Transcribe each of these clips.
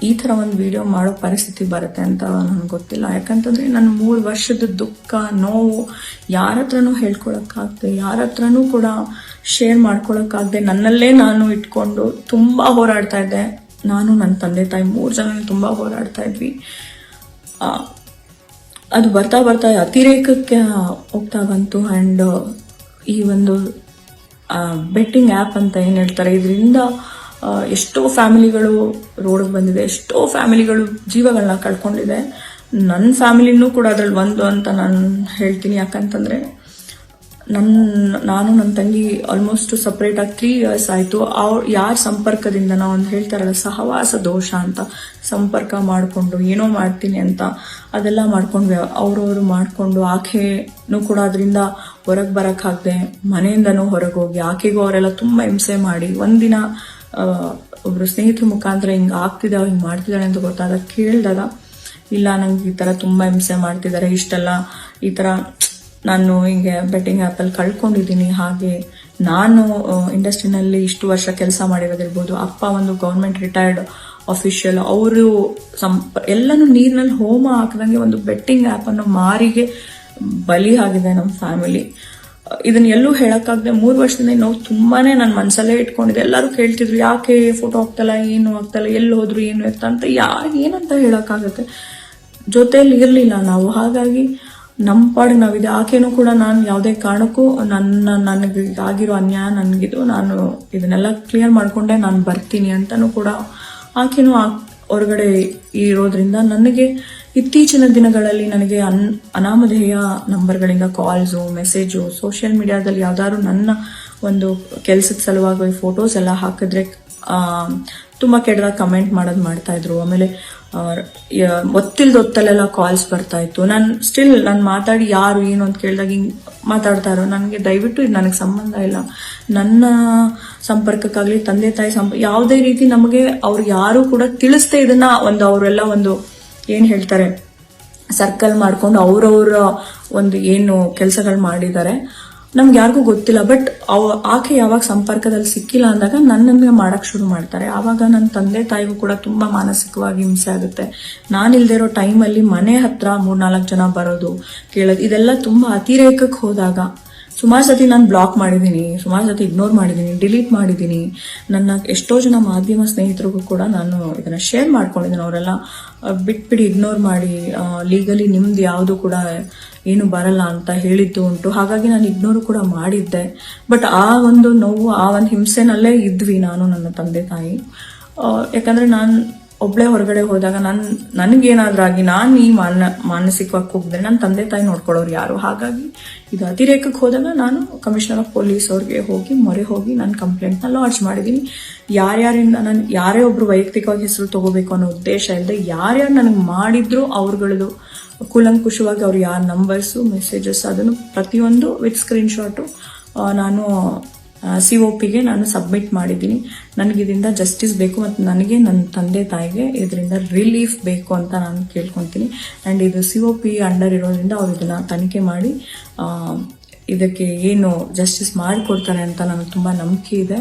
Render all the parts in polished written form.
ಈ ಥರ ಒಂದು ವಿಡಿಯೋ ಮಾಡೋ ಪರಿಸ್ಥಿತಿ ಬರುತ್ತೆ ಅಂತ ನನಗೆ ಗೊತ್ತಿಲ್ಲ. ಯಾಕಂತಂದರೆ ನನ್ನ 3 ವರ್ಷದ ದುಃಖ ನೋವು ಯಾರ ಹತ್ರನೂ ಹೇಳ್ಕೊಳಕ್ಕಾಗದೆ, ಯಾರ ಹತ್ರನೂ ಕೂಡ ಶೇರ್ ಮಾಡ್ಕೊಳಕ್ಕಾಗದೆ ನನ್ನಲ್ಲೇ ನಾನು ಇಟ್ಕೊಂಡು ತುಂಬ ಹೋರಾಡ್ತಾ ಇದ್ದೆ. ನಾನು, ನನ್ನ ತಂದೆ ತಾಯಿ 3 ಜನ ತುಂಬ ಹೋರಾಡ್ತಾ ಇದ್ವಿ. ಅದು ಬರ್ತಾ ಬರ್ತಾ ಅತಿರೇಕಕ್ಕೆ ಹೋಗ್ತಾ ಬಂತು. ಆ್ಯಂಡ್ ಈ ಒಂದು ಬೆಟ್ಟಿಂಗ್ ಆ್ಯಪ್ ಅಂತ ಏನು ಹೇಳ್ತಾರೆ, ಇದರಿಂದ ಎಷ್ಟೋ ಫ್ಯಾಮಿಲಿಗಳು ರೋಡ್ಗೆ ಬಂದಿದೆ, ಎಷ್ಟೋ ಫ್ಯಾಮಿಲಿಗಳು ಜೀವಗಳನ್ನ ಕಳ್ಕೊಂಡಿದೆ. ನನ್ನ ಫ್ಯಾಮಿಲಿನೂ ಕೂಡ ಅದ್ರಲ್ಲಿ ಒಂದು ಅಂತ ನಾನು ಹೇಳ್ತೀನಿ. ಯಾಕಂತಂದರೆ ನಾನು ನನ್ನ ತಂಗಿ ಆಲ್ಮೋಸ್ಟ್ ಸಪ್ರೇಟಾಗಿ 3 years ಆಯಿತು. ಯಾರ ಸಂಪರ್ಕದಿಂದ ನಾವು ಒಂದು ಹೇಳ್ತಾರಲ್ಲ ಸಹವಾಸ ದೋಷ ಅಂತ, ಸಂಪರ್ಕ ಮಾಡಿಕೊಂಡು ಏನೋ ಮಾಡ್ತೀನಿ ಅಂತ ಅದೆಲ್ಲ ಮಾಡ್ಕೊಂಡ್ವಿ. ಅವ್ರವರು ಮಾಡಿಕೊಂಡು ಆಕೆನೂ ಕೂಡ ಅದರಿಂದ ಹೊರಗೆ ಬರೋಕ್ಕಾಗದೆ ಮನೆಯಿಂದನೂ ಹೊರಗೆ ಹೋಗಿ ಆಕೆಗೂ ಅವರೆಲ್ಲ ತುಂಬ ಹಿಂಸೆ ಮಾಡಿ ಒಂದಿನ ಒಬ್ರು ಸ್ನೇಹಿತರ ಮುಖಾಂತರ ಹಿಂಗೆ ಆಗ್ತಿದ್ದಾವೆ, ಹಿಂಗೆ ಮಾಡ್ತಿದ್ದಾಳೆ ಅಂತ ಗೊತ್ತಾದಾಗ ಕೇಳಿದಾಗ, ಇಲ್ಲ ನಂಗೆ ಈ ಥರ ತುಂಬ ಹಿಂಸೆ ಮಾಡ್ತಿದ್ದಾರೆ, ಇಷ್ಟೆಲ್ಲ ಈ ಥರ ನಾನು ಹಿಂಗೆ ಬೆಟ್ಟಿಂಗ್ ಆ್ಯಪಲ್ಲಿ ಕಳ್ಕೊಂಡಿದ್ದೀನಿ. ಹಾಗೆ ನಾನು ಇಂಡಸ್ಟ್ರಿನಲ್ಲಿ ಇಷ್ಟು ವರ್ಷ ಕೆಲಸ ಮಾಡಿರೋದಿರ್ಬೋದು, ಅಪ್ಪ ಒಂದು ಗೌರ್ಮೆಂಟ್ ರಿಟೈರ್ಡ್ ಆಫೀಷಿಯಲ್, ಅವರು ಎಲ್ಲನೂ ನೀರಿನಲ್ಲಿ ಹೋಮ ಹಾಕಿದಂಗೆ ಒಂದು ಬೆಟ್ಟಿಂಗ್ ಆ್ಯಪನ್ನು ಮಾರಿಗೆ ಬಲಿ ಆಗಿದೆ ನಮ್ಮ ಫ್ಯಾಮಿಲಿ. ಇದನ್ನ ಎಲ್ಲೂ ಹೇಳಕ್ಕಾಗದೆ 3 ವರ್ಷದಿಂದ ನಾವು ತುಂಬಾನೇ ನನ್ನ ಮನಸ್ಸಲ್ಲೇ ಇಟ್ಕೊಂಡಿದ್ದೆ. ಎಲ್ಲರೂ ಕೇಳ್ತಿದ್ರು ಯಾಕೆ ಫೋಟೋ ಹಾಕ್ತಲ್ಲ, ಏನು ಆಗ್ತಲ್ಲ, ಎಲ್ಲಿ ಹೋದ್ರು ಏನು ಎತ್ತ ಅಂತ, ಏನಂತ ಹೇಳಕ್ಕಾಗತ್ತೆ. ಜೊತೆಯಲ್ಲಿ ಇರಲಿಲ್ಲ ನಾವು. ಹಾಗಾಗಿ ನಮ್ಮ ಪಾಡಿಗೆ ನಾವಿದೆ. ಆಕೆನೂ ಕೂಡ ನಾನು ಯಾವುದೇ ಕಾರಣಕ್ಕೂ ನನಗೆ ಆಗಿರೋ ಅನ್ಯಾಯ ನನಗಿದು, ನಾನು ಇದನ್ನೆಲ್ಲ ಕ್ಲಿಯರ್ ಮಾಡ್ಕೊಂಡೆ ನಾನು ಬರ್ತೀನಿ ಅಂತಲೂ ಕೂಡ ಆಕೆನೂ ಹೊರಗಡೆ ಇರೋದ್ರಿಂದ ನನಗೆ ಇತ್ತೀಚಿನ ದಿನಗಳಲ್ಲಿ ನನಗೆ ಅನಾಮಧೇಯ ನಂಬರ್ಗಳಿಂದ ಕಾಲ್ಸು, ಮೆಸೇಜು, ಸೋಷಿಯಲ್ ಮೀಡಿಯಾದಲ್ಲಿ ಯಾವ್ದಾದ್ರು ನನ್ನ ಒಂದು ಕೆಲಸದ ಸಲುವಾಗಿ ಫೋಟೋಸ್ ಎಲ್ಲ ಹಾಕಿದ್ರೆ ತುಂಬ ಕೆಟ್ಟದಾಗ ಕಮೆಂಟ್ ಮಾಡೋದು ಮಾಡ್ತಾಯಿದ್ರು. ಆಮೇಲೆ ಒತ್ತಲ್ಲೆಲ್ಲ ಕಾಲ್ಸ್ ಬರ್ತಾಯಿತ್ತು. ನಾನು ಮಾತಾಡಿ ಯಾರು ಏನು ಅಂತ ಕೇಳಿದಾಗ ಹಿಂಗೆ ಮಾತಾಡ್ತಾ ಇರೋ, ನನಗೆ ದಯವಿಟ್ಟು ಇದು ನನಗೆ ಸಂಬಂಧ ಇಲ್ಲ. ನನ್ನ ಸಂಪರ್ಕಕ್ಕಾಗಲಿ ತಂದೆ ತಾಯಿ ಯಾವುದೇ ರೀತಿ ನಮಗೆ ಅವ್ರು ಯಾರು ಕೂಡ ತಿಳಿಸ್ದೆ ಇದನ್ನ ಅವರೆಲ್ಲ ಒಂದು ಏನು ಹೇಳ್ತಾರೆ ಸರ್ಕಲ್ ಮಾಡ್ಕೊಂಡು ಅವ್ರವ್ರ ಒಂದು ಏನು ಕೆಲಸಗಳು ಮಾಡಿದ್ದಾರೆ, ನಮ್ಗೆ ಯಾರಿಗೂ ಗೊತ್ತಿಲ್ಲ. ಬಟ್ ಆಕೆ ಯಾವಾಗ ಸಂಪರ್ಕದಲ್ಲಿ ಸಿಕ್ಕಿಲ್ಲ ಅಂದಾಗ ನನ್ನನ್ನು ಮಾಡಕ್ ಶುರು ಮಾಡ್ತಾರೆ. ಆವಾಗ ನನ್ನ ತಂದೆ ತಾಯಿಗೂ ಕೂಡ ತುಂಬಾ ಮಾನಸಿಕವಾಗಿ ಹಿಂಸೆ ಆಗುತ್ತೆ. ನಾನಿಲ್ದೇ ಇರೋ ಟೈಮಲ್ಲಿ ಮನೆ ಹತ್ರ 3-4 ಜನ ಬರೋದು, ಕೇಳೋದು, ಇದೆಲ್ಲ ತುಂಬಾ ಅತಿರೇಕಕ್ಕೆ ಹೋದಾಗ ಸುಮಾರು ಸತಿ ನಾನು ಬ್ಲಾಕ್ ಮಾಡಿದ್ದೀನಿ, ಸುಮಾರು ಸತಿ ಇಗ್ನೋರ್ ಮಾಡಿದ್ದೀನಿ, ಡಿಲೀಟ್ ಮಾಡಿದ್ದೀನಿ. ನನ್ನ ಎಷ್ಟೋ ಜನ ಮಾಧ್ಯಮ ಸ್ನೇಹಿತರಿಗೂ ಕೂಡ ನಾನು ಇದನ್ನ ಶೇರ್ ಮಾಡ್ಕೊಂಡಿದ್ದೀನಿ. ಅವರೆಲ್ಲ ಬಿಟ್ಬಿಡಿ, ಇಗ್ನೋರ್ ಮಾಡಿ, ಲೀಗಲಿ ನಿಮ್ದು ಯಾವುದು ಕೂಡ ಏನು ಬರಲ್ಲ ಅಂತ ಹೇಳಿದ್ದು ಉಂಟು. ಹಾಗಾಗಿ ನಾನು ಇಗ್ನೋರು ಕೂಡ ಮಾಡಿದ್ದೆ. ಬಟ್ ಆ ಒಂದು ನೋವು, ಆ ಒಂದು ಹಿಂಸೆನಲ್ಲೇ ಇದ್ವಿ ನಾನು, ನನ್ನ ತಂದೆ ತಾಯಿ. ಯಾಕಂದ್ರೆ ನಾನು ಒಬ್ಳೆ ಹೊರಗಡೆ ಹೋದಾಗ ನನಗೇನಾದ್ರೂ ಆಗಿ ನಾನು ಈ ಮಾನಸಿಕವಾಗಿ ಹೋಗಿದ್ರೆ ನನ್ನ ತಂದೆ ತಾಯಿ ನೋಡ್ಕೊಳ್ಳೋರು ಯಾರು. ಹಾಗಾಗಿ ಇದು ಅತಿರೇಕಕ್ಕೆ ಹೋದಾಗ ನಾನು ಕಮಿಷನರ್ ಆಫ್ ಪೊಲೀಸ್ ಅವ್ರಿಗೆ ಮೊರೆ ಹೋಗಿ ನಾನು ಕಂಪ್ಲೇಂಟ್ನ ಲಾಂಚ್ ಮಾಡಿದ್ದೀನಿ. ಯಾರ್ಯಾರಿಂದ ನಾನು ಯಾರೇ ಒಬ್ರು ವೈಯಕ್ತಿಕವಾಗಿ ಹೆಸರು ತಗೋಬೇಕು ಅನ್ನೋ ಉದ್ದೇಶ ಇಲ್ಲದೆ ಯಾರ್ಯಾರು ನನಗೆ ಮಾಡಿದ್ರು ಅವ್ರಗಳದು ಕೂಲಂಕುಷವಾಗಿ ಅವ್ರು ಯಾರ ನಂಬರ್ಸು, ಮೆಸೇಜಸ್ ಅದನ್ನು ಪ್ರತಿಯೊಂದು ವಿತ್ ಸ್ಕ್ರೀನ್ಶಾಟು ನಾನು COPಗೆ ನಾನು ಸಬ್ಮಿಟ್ ಮಾಡಿದ್ದೀನಿ. ನನಗಿದರಿಂದ ಜಸ್ಟಿಸ್ ಬೇಕು ಮತ್ತು ನನಗೆ ನನ್ನ ತಂದೆ ತಾಯಿಗೆ ಇದರಿಂದ ರಿಲೀಫ್ ಬೇಕು ಅಂತ ನಾನು ಕೇಳ್ಕೊತೀನಿ. ಆ್ಯಂಡ್ ಇದು COP ಅಂಡರ್ ಇರೋದ್ರಿಂದ ಅವ್ರು ಇದನ್ನು ತನಿಖೆ ಮಾಡಿ ಇದಕ್ಕೆ ಏನು ಜಸ್ಟಿಸ್ ಮಾಡಿಕೊಡ್ತಾರೆ ಅಂತ ನನಗೆ ತುಂಬ ನಂಬಿಕೆ ಇದೆ.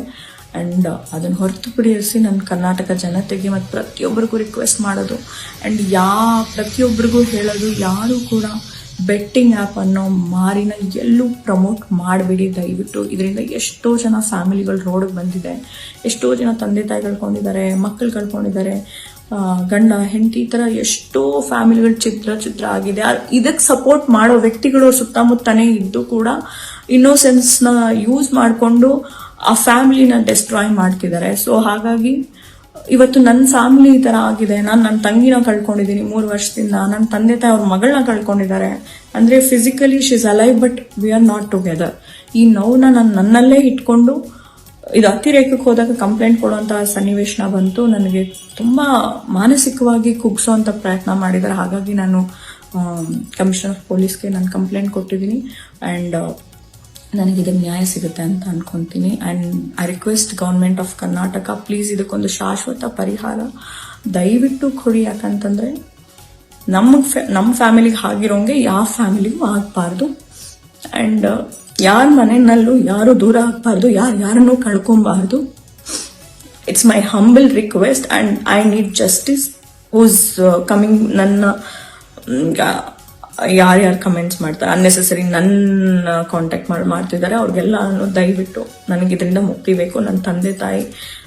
ಆ್ಯಂಡ್ ಅದನ್ನು ಹೊರತುಪಡಿಸಿ ನನ್ನ ಕರ್ನಾಟಕ ಜನತೆಗೆ ಮತ್ತು ಪ್ರತಿಯೊಬ್ಬರಿಗೂ ರಿಕ್ವೆಸ್ಟ್ ಮಾಡೋದು, ಆ್ಯಂಡ್ ಪ್ರತಿಯೊಬ್ಬರಿಗೂ ಹೇಳೋದು, ಯಾರು ಕೂಡ ಬೆಟ್ಟಿಂಗ್ ಆ್ಯಪ್ ಅನ್ನೋ ಮಾರಿನ ಎಲ್ಲೂ ಪ್ರಮೋಟ್ ಮಾಡಬೇಡಿ ದಯವಿಟ್ಟು. ಇದರಿಂದ ಎಷ್ಟೋ ಜನ ಫ್ಯಾಮಿಲಿಗಳು ರೋಡಿಗೆ ಬಂದಿದೆ, ಎಷ್ಟೋ ಜನ ತಂದೆ ತಾಯಿ ಕಳ್ಕೊಂಡಿದ್ದಾರೆ, ಮಕ್ಕಳು ಕಳ್ಕೊಂಡಿದ್ದಾರೆ, ಗಂಡ ಹೆಂಡತಿ, ಈ ಥರ ಎಷ್ಟೋ ಫ್ಯಾಮಿಲಿಗಳು ಚಿತ್ರ ಆಗಿದೆ. ಇದಕ್ಕೆ ಸಪೋರ್ಟ್ ಮಾಡೋ ವ್ಯಕ್ತಿಗಳು ಸುತ್ತಮುತ್ತನೇ ಇದ್ದು ಕೂಡ ಇನ್ನೋಸೆನ್ಸ್ನ ಯೂಸ್ ಮಾಡಿಕೊಂಡು ಆ ಫ್ಯಾಮಿಲಿನ ಡೆಸ್ಟ್ರಾಯ್ ಮಾಡ್ತಿದ್ದಾರೆ. ಸೊ ಹಾಗಾಗಿ ಇವತ್ತು ನನ್ನ ಫ್ಯಾಮಿಲಿ ಈ ಥರ ಆಗಿದೆ. ನಾನು ನನ್ನ ತಂಗಿನ ಕಳ್ಕೊಂಡಿದ್ದೀನಿ 3 ವರ್ಷದಿಂದ, ನನ್ನ ತಂದೆ ತಾಯಿ ಅವ್ರ ಮಗಳನ್ನ ಕಳ್ಕೊಂಡಿದ್ದಾರೆ. ಅಂದರೆ physically she is alive but we are not together. ಈ ನೋವನ್ನ ನಾನು ನನ್ನಲ್ಲೇ ಇಟ್ಕೊಂಡು ಇದು ಅತಿರೇಕಕ್ಕೆ ಹೋದಾಗ ಕಂಪ್ಲೇಂಟ್ ಕೊಡುವಂಥ ಸನ್ನಿವೇಶನ ಬಂತು. ನನಗೆ ತುಂಬ ಮಾನಸಿಕವಾಗಿ ಕುಗ್ಸೋವಂಥ ಪ್ರಯತ್ನ ಮಾಡಿದ್ದಾರೆ. ಹಾಗಾಗಿ ನಾನು ಕಮಿಷನರ್ ಆಫ್ ಪೊಲೀಸ್ಗೆ ನಾನು ಕಂಪ್ಲೇಂಟ್ ಕೊಟ್ಟಿದ್ದೀನಿ. ಆ್ಯಂಡ್ ನನಗಿದಕ್ಕೆ ನ್ಯಾಯ ಸಿಗುತ್ತೆ ಅಂತ ಅನ್ಕೊಂತೀನಿ. And I request government of Karnataka, please ಇದಕ್ಕೊಂದು ಶಾಶ್ವತ ಪರಿಹಾರ ದಯವಿಟ್ಟು ಕೊಡಿ. ಯಾಕಂತಂದರೆ ನಮ್ಮ ಫ್ಯಾಮಿಲಿಗೆ ಆಗಿರೋಂಗೆ ಯಾವ ಫ್ಯಾಮಿಲಿಗೂ ಆಗಬಾರ್ದು. ಆ್ಯಂಡ್ ಯಾರ ಮನೆಯಲ್ಲೂ ಯಾರು ದೂರ ಆಗಬಾರ್ದು, ಯಾರನ್ನೂ ಕಳ್ಕೊಬಾರ್ದು. It's my humble request and I need justice who's coming. ನನ್ನ ಯಾರ್ಯಾರು ಕಮೆಂಟ್ಸ್ ಮಾಡ್ತಾರೆ ಅನ್ನೆಸೆಸರಿ ನನ್ನ ಕಾಂಟ್ಯಾಕ್ಟ್ ಮಾಡ್ತಿದ್ದಾರೆ ಅವ್ರಿಗೆಲ್ಲ ದಯವಿಟ್ಟು ನನಗೆ ಇದರಿಂದ ಮುಕ್ತಿ ಬೇಕು. ನನ್ನ ತಂದೆ ತಾಯಿ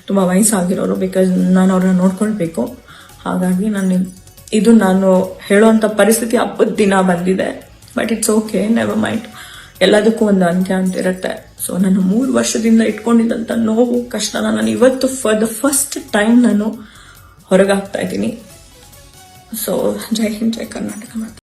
ತುಂಬ ವಯಸ್ಸಾಗಿರೋರು, ಬಿಕಾಸ್ ನಾನು ಅವ್ರನ್ನ ನೋಡ್ಕೊಳ್ಬೇಕು. ಹಾಗಾಗಿ ನಾನು ಹೇಳೋಂಥ ಪರಿಸ್ಥಿತಿ ಹಬ್ಬದ ದಿನ ಬಂದಿದೆ. But it's okay, never mind, ಎಲ್ಲದಕ್ಕೂ ಒಂದು ಅಂತ್ಯ ಅಂತ ಇರುತ್ತೆ. ಸೊ ನಾನು 3 ವರ್ಷದಿಂದ ಇಟ್ಕೊಂಡಿದ್ದಂಥ ನೋವು ಕಷ್ಟನ ನಾನು ಇವತ್ತು ಫಾರ್ ದ ಫಸ್ಟ್ ಟೈಮ್ ನಾನು ಹೊರಗಾಗ್ತಾ ಇದ್ದೀನಿ. ಸೊ ಜೈ ಹಿಂದ್, ಜೈ ಕರ್ನಾಟಕ ಮಾತ್ರ.